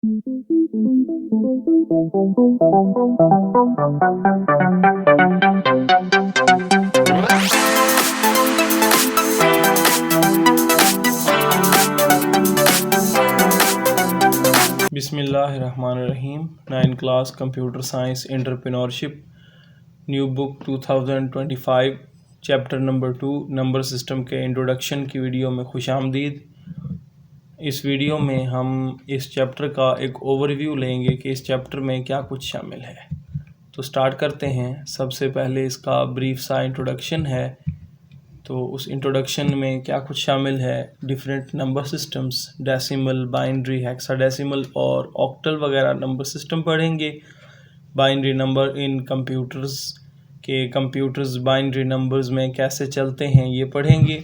बिस्मिल्लाहिर्रहमानिर्रहीम। 9 class computer science entrepreneurship new book 2025 chapter number 2 number system के introduction की video में खुशामदीद। इस वीडियो में हम इस चैप्टर का एक ओवरव्यू लेंगे कि इस चैप्टर में क्या कुछ शामिल है। तो स्टार्ट करते हैं। सबसे पहले इसका ब्रीफ सा इंट्रोडक्शन है। तो उस इंट्रोडक्शन में क्या कुछ शामिल है, different number systems, decimal, binary, hexadecimal और ऑक्टल वगैरह नंबर सिस्टम पढ़ेंगे। Binary number in computers binary numbers में कैसे चलते हैं ये पढ़ेंगे।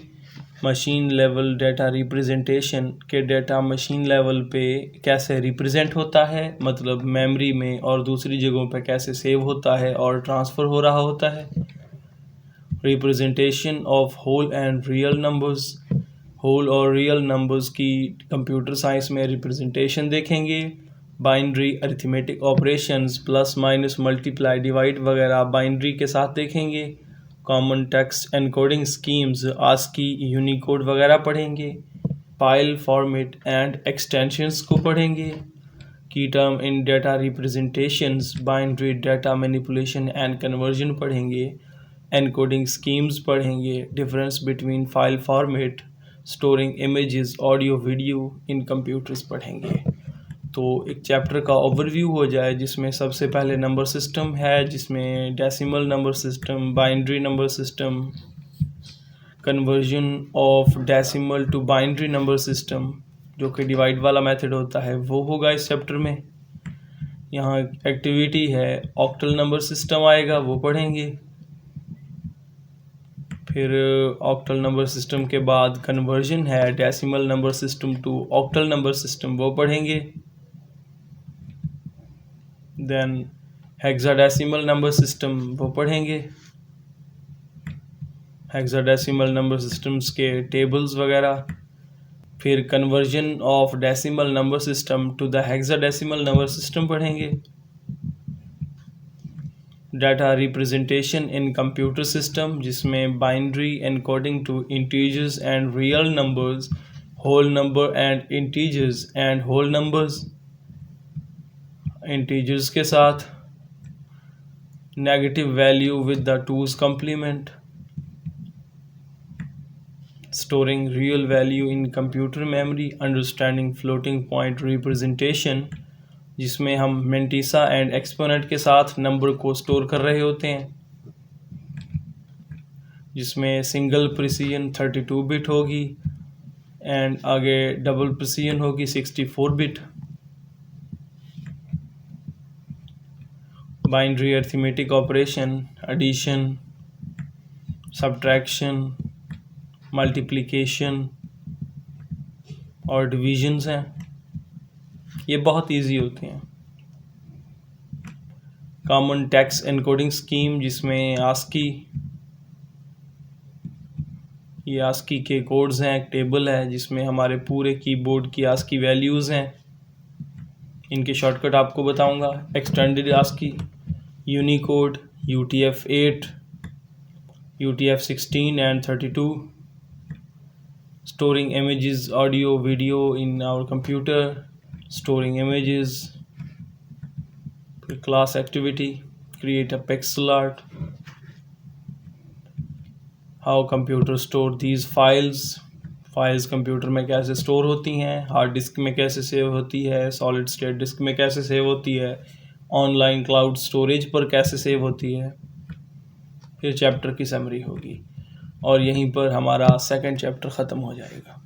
मशीन लेवल डेटा रिप्रेजेंटेशन के डेटा मशीन लेवल पे कैसे रिप्रेजेंट होता है, मतलब मेमोरी में और दूसरी जगहों पे कैसे सेव होता है और ट्रांसफ़र हो रहा होता है। Representation of whole and real numbers, whole और रियल नंबर्स की कंप्यूटर साइंस में रिप्रेजेंटेशन देखेंगे। Binary arithmetic operations, plus minus multiply divide वगैरह बाइनरी के साथ देखेंगे। Common text encoding schemes, ASCII, Unicode वगैरह पढ़ेंगे। फाइल फॉर्मेट एंड एक्सटेंशंस को पढ़ेंगे। Key term in data representations, binary data manipulation and conversion पढ़ेंगे। एनकोडिंग स्कीम्स पढ़ेंगे। Difference between file format, storing images, audio, video in computers पढ़ेंगे। तो एक chapter का ओवरव्यू हो जाए जिसमें सबसे पहले नंबर सिस्टम है, जिसमें decimal number system, binary number system, conversion of decimal to binary number system जो कि डिवाइड वाला मेथड होता है वो होगा इस चैप्टर में। यहाँ एक्टिविटी है, ऑक्टल नंबर सिस्टम आएगा वो पढ़ेंगे। फिर ऑक्टल नंबर सिस्टम के बाद कन्वर्जन है, decimal number system to octal number system वो पढ़ेंगे। देन हेक्साडेसिमल नंबर सिस्टम वो पढ़ेंगे। हेक्साडेसिमल नंबर सिस्टम्स के टेबल्स वगैरह। फिर conversion of decimal number system to the hexadecimal number system पढ़ेंगे। Data representation in computer system, जिसमें binary encoding to integers and real numbers, whole number and integers and whole numbers, integers के साथ negative value with the two's complement. Storing real value in computer memory, understanding floating point representation, जिसमें हम mantissa and exponent के साथ number को store कर रहे होते हैं, जिसमें सिंगल प्रिसीजन 32 बिट होगी एंड आगे डबल प्रिसीजन होगी 64 bit. Binary arithmetic operation, addition, subtraction, multiplication और डिविजन्स हैं, ये बहुत इजी होते हैं। कॉमन टेक्स्ट एनकोडिंग स्कीम, जिसमें आस्की, ये आस्की के कोड्स हैं, एक टेबल है जिसमें हमारे पूरे कीबोर्ड की आस्की वैल्यूज़ हैं। इनके शॉर्टकट आपको बताऊंगा। Extended ASCII, Unicode, UTF-8, UTF-16 and 32, storing images, audio, video in our computer, storing images. Class activity, create a pixel art. How computer store these files, files computer में कैसे store होती हैं, hard disk में कैसे save होती है, solid state disc में कैसे सेव होती है, ऑनलाइन क्लाउड स्टोरेज पर कैसे सेव होती है। फिर चैप्टर की समरी होगी और यहीं पर हमारा सेकंड चैप्टर ख़त्म हो जाएगा।